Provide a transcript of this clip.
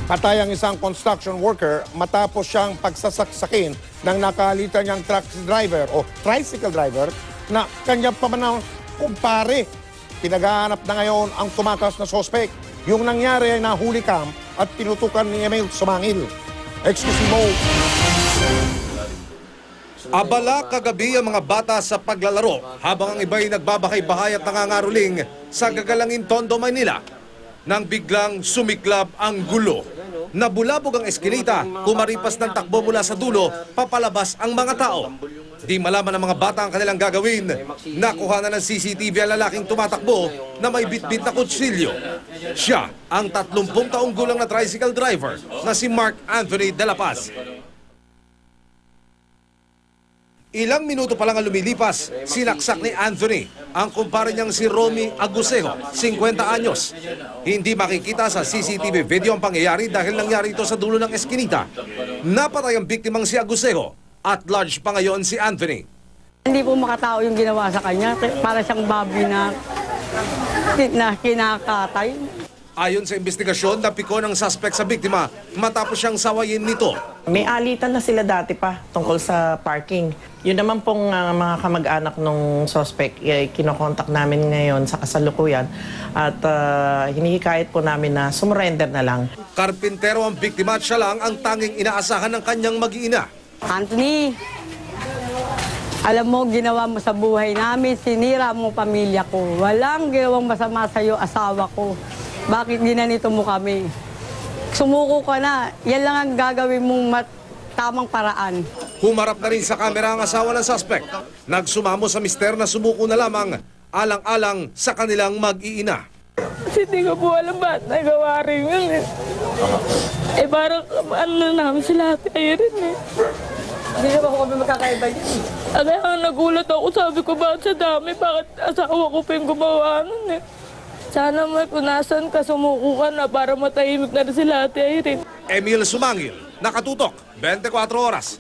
Patay ang isang construction worker matapos siyang pagsasaksakin ng nakalitan niyang truck driver o tricycle driver na kanyang pamanang kumpare. Pinagahanap na ngayon ang tumakas na sospek. Yung nangyari ay nahuli kam at tinutukan ni Emil Sumangil. Exclusive mo. Abala kagabi ang mga bata sa paglalaro habang ang iba'y nagbabakay-bahay at nangangaruling sa Gagalangin, Tondo, Maynila. Nang biglang sumiklab ang gulo. Nabulabog ang eskinita, kumaripas ng takbo mula sa dulo, papalabas ang mga tao. Di malaman ng mga bata ang kanilang gagawin. Nakuha na ng CCTV ang lalaking tumatakbo na may bitbit na kutsilyo. Siya ang 30 taong gulang na tricycle driver na si Mark Anthony de la Paz. Ilang minuto pa lang ang lumilipas, sinaksak ni Anthony ang kumpare niyang si Romy Agusejo, 50 anyos. Hindi makikita sa CCTV video ang pangyayari dahil nangyari ito sa dulo ng eskinita. Napatay ang biktimang si Agusejo at large pa ngayon si Anthony. Hindi po makatao yung ginawa sa kanya, para siyang baboy na kinakatay. Ayon sa investigasyon, napiko ng suspect sa biktima matapos siyang sawayin nito. May alitan na sila dati pa tungkol sa parking. Yun naman pong mga kamag-anak ng suspect, kinokontak namin ngayon sa kasalukuyan at hinihikayat po namin na sumurrender na lang. Karpintero ang biktima at siya lang ang tanging inaasahan ng kanyang mag-iina. Anthony, alam mo, ginawa mo sa buhay namin, sinira mo pamilya ko. Walang ginawang masama sa'yo, asawa ko. Bakit ginanito mo kami? Sumuko ka na. Yan lang ang gagawin mong tamang paraan. Humarap na rin sa kamera ang asawa ng suspect. Nagsumamo sa mister na sumuko na lamang alang-alang sa kanilang mag-iina. Kasi di ko po alam ba't nagawa rin yun eh. Parang ano na namin sila tayo rin eh. Hindi na ba ko kami magkakaiba yun? Kaya nagulat ako, sabi ko bakit sa dami, bakit asawa ko pa yung gumawa nun eh. Sana may punasan ka, sumuko ka na para matahimik na rin sila tayo rin. Emil Sumangil, nakatutok, 24 oras.